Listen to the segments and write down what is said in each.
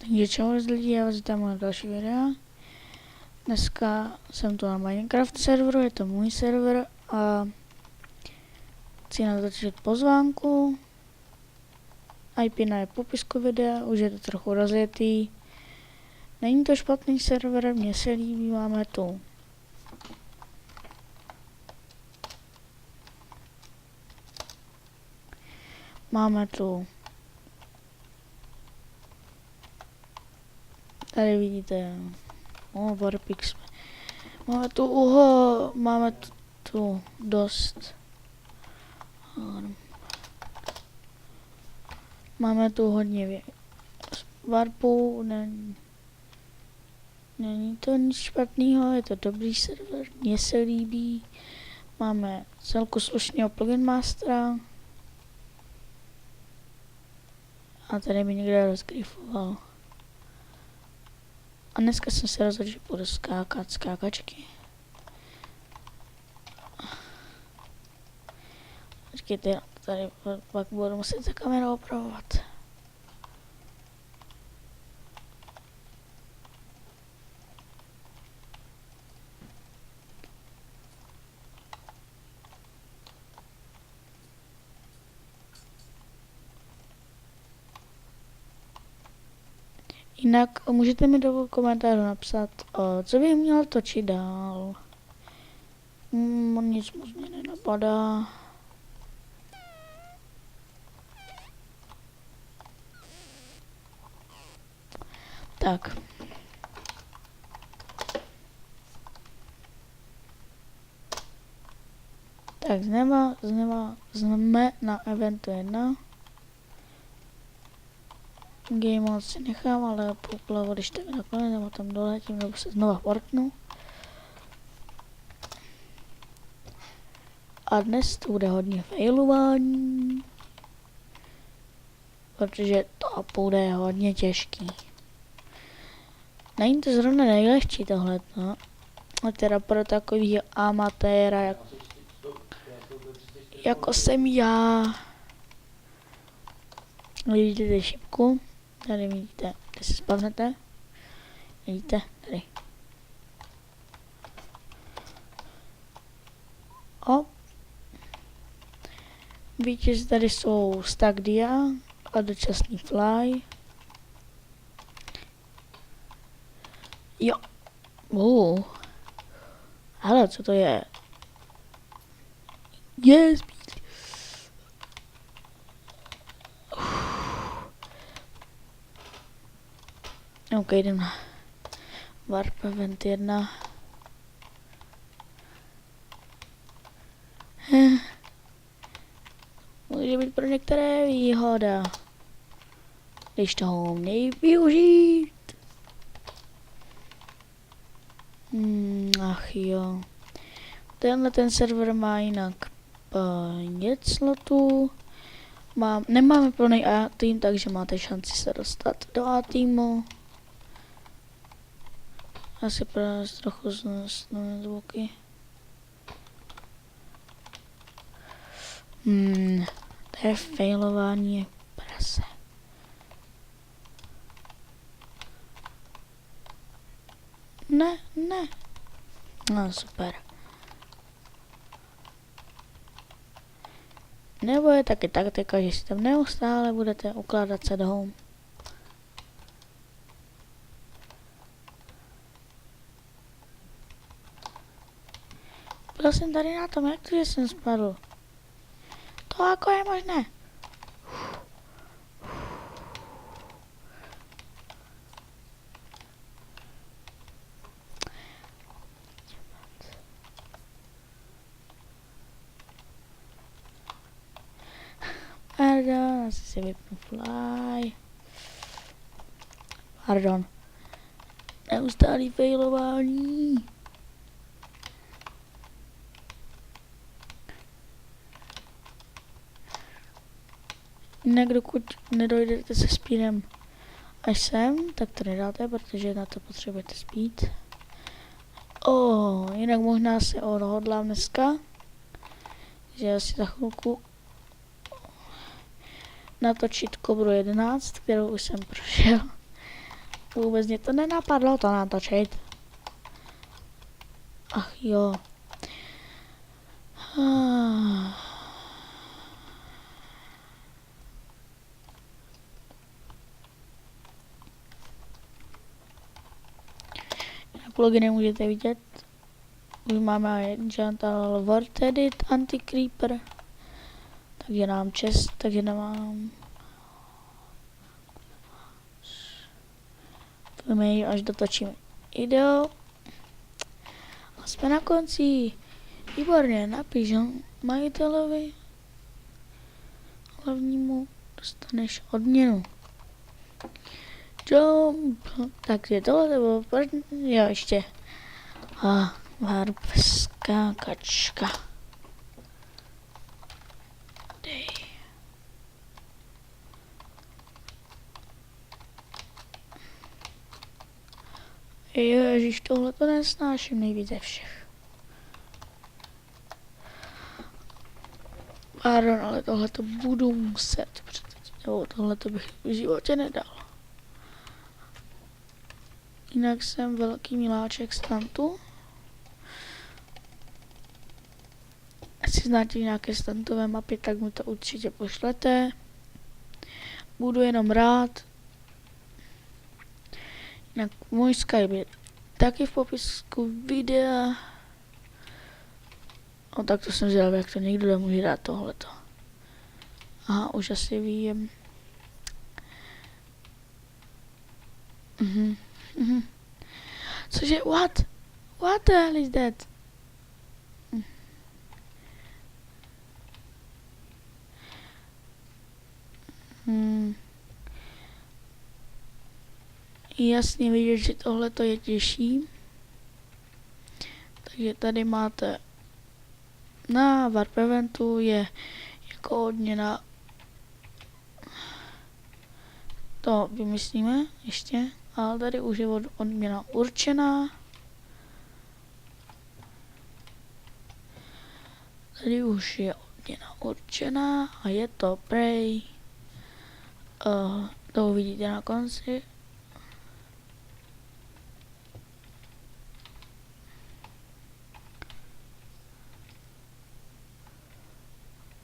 Takže čau lidi, já vás vítám na další videa. Dneska jsem tu na Minecraft serveru, je to můj server a chci natočit pozvánku. IP je popisku videa, už je to trochu rozjetý. Není to špatný server, mně se líbí, máme tu tady vidíte Warpix. Máme tu máme tu dost. Máme tu hodně warpů, není to nic špatného, je to dobrý server, mně se líbí. Máme celku slušného plugin mastera. A tady mi někde rozgrifoval. A dneska jsem se rozhodl, že budu skákat skákačky. Počkejte, tady pak budu muset za kamerou opravovat. Jinak můžete mi do komentářů napsat, co bych měl točit dál. Nic moc mě nenapadá. Tak. Tak jsme na eventu 1. Game mode si nechám, ale poplavu, když tak nakonec, nebo tam doletím, nebo se znova portnu. A dnes to bude hodně failování, protože to bude hodně těžký. Není to zrovna nejlehčí tohleto, a teda pro takovýho amatéra, jako jsem já. Vidíte šipku, tady vidíte, kde se spavnete, vidíte, tady. Víte, že tady jsou stack dia a dočasný fly. Jo. Hele, co to je? Yes. OK, jdem na Warp Event 1. Může být pro některé výhoda, když toho umějí využít. Ach jo. Tenhle ten server má jinak 5 slotů. Nemáme plný A tým, takže máte šanci se dostat do A týmu. Asi pro nás trochu zvuky. To je failování prase. Ne. No super. Nebo je taky taktika, že si tam neustále budete ukládat set home. Byl jsem tady na tom, jak to, že jsem spadl. To jako je možné. Pardon, asi si vypnu fly. Pardon. Neustálý failování. Jinak dokud nedojdete se speedem až sem, tak to nedáte, protože na to potřebujete speed. Jinak možná se odhodlám dneska, že asi za chvilku natočit Kobru 11, kterou už jsem prošel. Vůbec mě to nenapadlo to natočit. Ach jo. Logy nemůžete vidět. Už máme Enchantal Word Edit Anti-Creeper. Takže nám takže nemám. Filmy, až dotočíme video. A jsme na konci. Výborně, napiš majitelovi hlavnímu, dostaneš odměnu. Jump. Takže tohle to bylo první, jo ještě. A warp skákačka. Dej. Ježiš, tohle to nesnáším nejvíc ze všech. Pardon, ale tohle to budu muset. Jo, tohle to bych v životě nedal. Jinak jsem velký miláček stuntu. Jestli znáte nějaké stuntové mapy, tak mi to určitě pošlete. Budu jenom rád. Jinak můj Skype je taky v popisku videa. No tak to jsem zvědavý, jak to někdo nemůže dát tohleto. Aha, už asi vím. Cože, what? What the hell is that? Jasně vidět, že tohleto je těžší. Takže tady máte na warp eventu je jako odměna. To vymyslíme ještě, ale tady už je odměna určená. Tady už je odměna určená a je to prej. To uvidíte na konci.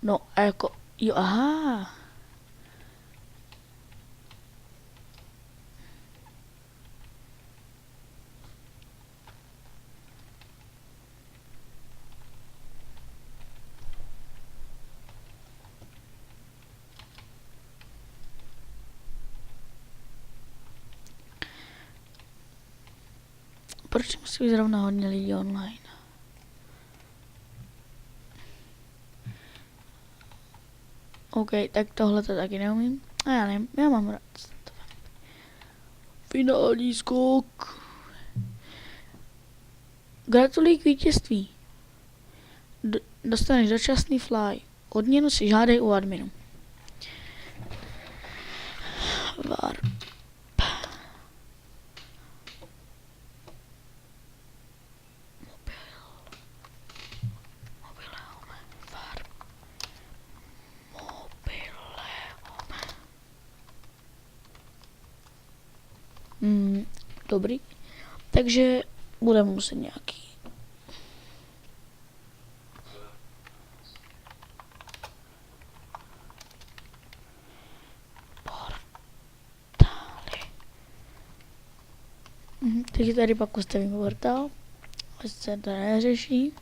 No a jako, jo, aha. Proč musí být zrovna hodně lidí online? OK, tak tohle to taky neumím. A já nevím, já mám rád. Finální skok. Gratuluji k vítězství. Dostaneš dočasný fly. Odměnu si žádej u adminu. Warp. Dobrý. Takže budeme muset nějaký. Portály. Takže tady pak ustavím portál. Ať se to neřeší.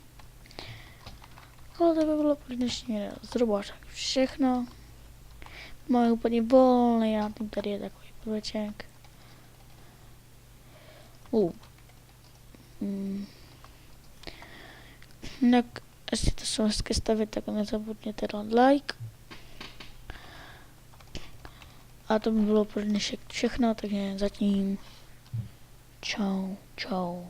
Ale to by bylo pro dnešní video zhruba všechno. Máme úplně volný, já tím tady je takový prveček. Jinak, jestli to jsou hezké stavy, tak nezapomněte dát like. A to by bylo pro dnešek všechno, takže zatím čau, čau.